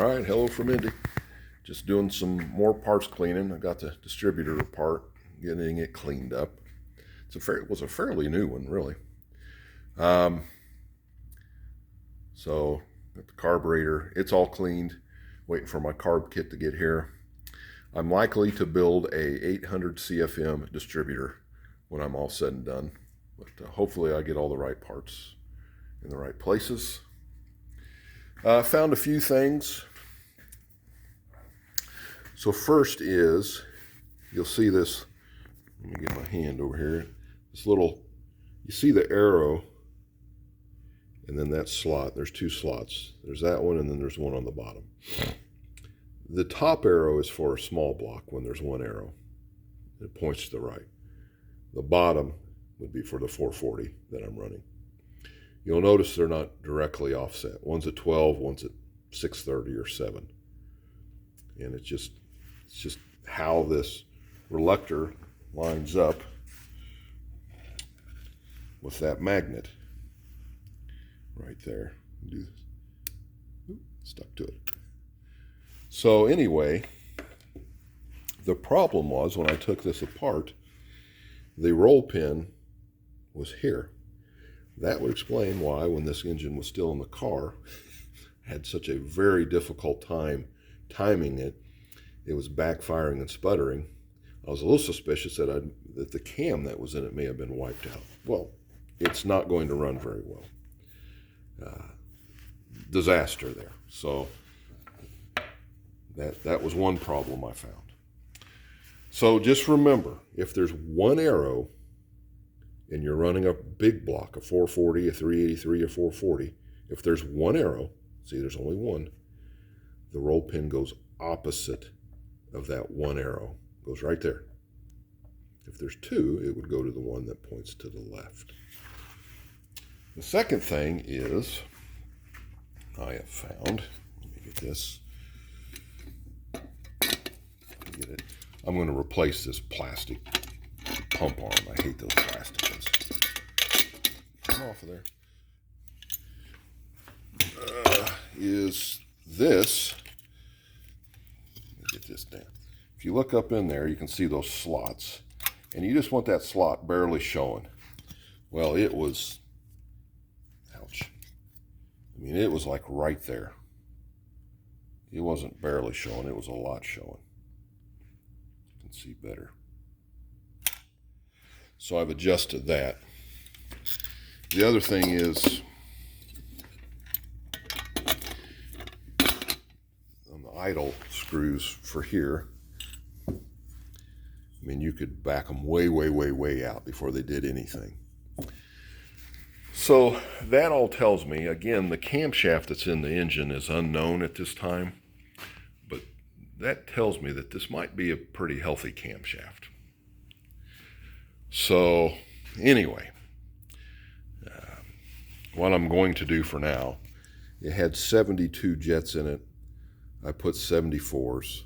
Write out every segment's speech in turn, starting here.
All right, hello from Indy. Just doing some more parts cleaning. I got the distributor apart, getting it cleaned up. It was a fairly new one, really. So got the carburetor, it's all cleaned. Waiting for my carb kit to get here. I'm likely to build a 800 CFM distributor when I'm all said and done. But hopefully I get all the right parts in the right places. Found a few things. So first is, you'll see this, let me get my hand over here, this little, you see the arrow, and then that slot, there's two slots. There's that one, and then there's one on the bottom. The top arrow is for a small block when there's one arrow. It points to the right. The bottom would be for the 440 that I'm running. You'll notice they're not directly offset. One's at 12, one's at 630 or 7. And it's just how this reluctor lines up with that magnet right there. Do this. Ooh, stuck to it. So anyway, the problem was when I took this apart, the roll pin was here. That would explain why, when this engine was still in the car, I had such a very difficult time timing it. It was backfiring and sputtering. I was a little suspicious that the cam that was in it may have been wiped out. Well, it's not going to run very well. Disaster there. So that was one problem I found. So just remember, if there's one arrow and you're running a big block, a 440, a 383, a 440, if there's one arrow, see there's only one, the roll pin goes opposite of that one arrow, goes right there. If there's two, it would go to the one that points to the left. The second thing is, I have found, let me get this, I'm going to replace this plastic pump arm. I hate those plastic ones. Come off of there. Is this, let me get this down. If you look up in there, you can see those slots, and you just want that slot barely showing. Well, it was, ouch. I mean, it was like right there. It wasn't barely showing, it was a lot showing. You can see better. So I've adjusted that. The other thing is, on the idle screws for here, I mean, you could back them way, way, way, way out before they did anything. So that all tells me, again, the camshaft that's in the engine is unknown at this time, but that tells me that this might be a pretty healthy camshaft. So anyway, what I'm going to do for now, it had 72 jets in it. I put 74s.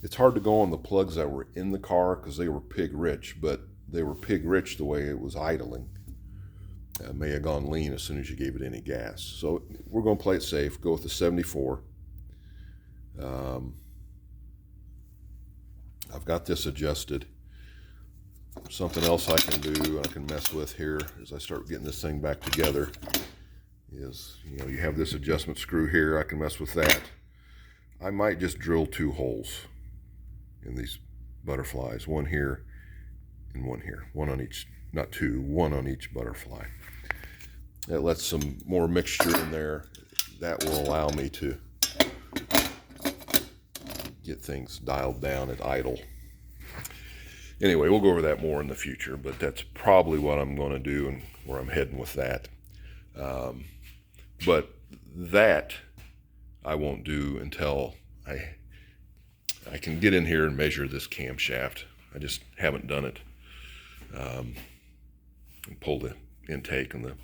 It's hard to go on the plugs that were in the car because they were pig rich, but they were pig rich the way it was idling. It may have gone lean as soon as you gave it any gas. So we're going to play it safe, go with the 74. I've got this adjusted. Something else I can do, I can mess with here as I start getting this thing back together is, you know, you have this adjustment screw here, I can mess with that. I might just drill 2 holes in these butterflies, one here and one here, one on each, not two, one on each butterfly. That lets some more mixture in there. That will allow me to get things dialed down at idle. Anyway, we'll go over that more in the future, but that's probably what I'm going to do and where I'm heading with that. But that I won't do until I can get in here and measure this camshaft. I just haven't done it. And pull the intake and the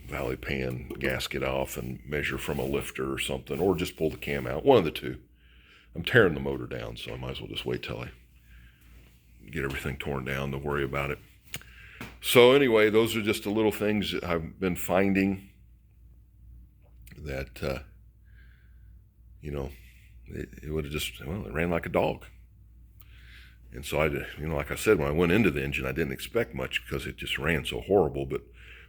valley pan gasket off and measure from a lifter or something, or just pull the cam out, one of the two. I'm tearing the motor down, so I might as well just wait till I get everything torn down to worry about it. So anyway, those are just the little things that I've been finding that you know, it would have just, well, it ran like a dog. And so like I said, when I went into the engine, I didn't expect much because it just ran so horrible. But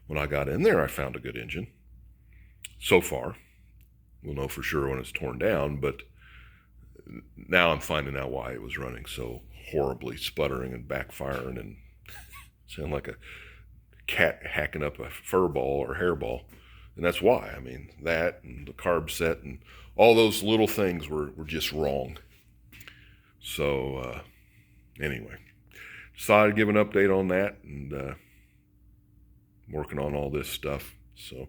when I got in there, I found a good engine. So far, we'll know for sure when it's torn down, but now I'm finding out why it was running so horribly, sputtering and backfiring and sound like a cat hacking up a fur ball or hairball. And that's why. I mean, that and the carb set and all those little things were just wrong. So anyway, decided to give an update on that, and working on all this stuff. So,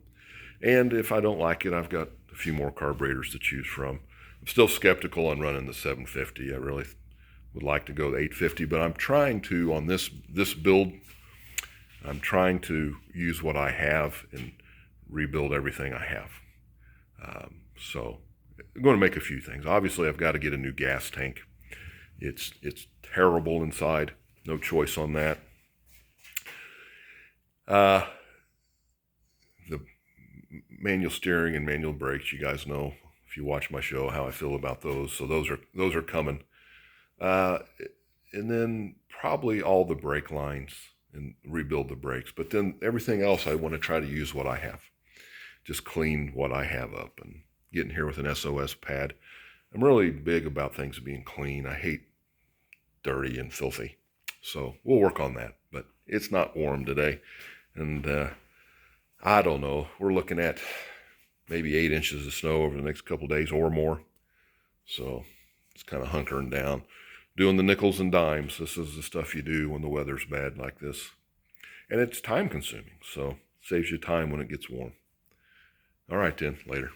and if I don't like it, I've got a few more carburetors to choose from. I'm still skeptical on running the 750. I really would like to go the 850, but I'm trying to, on this build, I'm trying to use what I have and rebuild everything I have. So I'm going to make a few things. Obviously, I've got to get a new gas tank. It's terrible inside. No choice on that. The manual steering and manual brakes, you guys know, if you watch my show, how I feel about those. So those are coming. And then probably all the brake lines and rebuild the brakes. But then everything else, I want to try to use what I have. Just clean what I have up and get in here with an SOS pad. I'm really big about things being clean. I hate dirty and filthy. So we'll work on that. But it's not warm today. And I don't know. We're looking at maybe 8 inches of snow over the next couple of days or more. So it's kind of hunkering down. Doing the nickels and dimes. This is the stuff you do when the weather's bad like this. And it's time consuming. So it saves you time when it gets warm. All right then, later.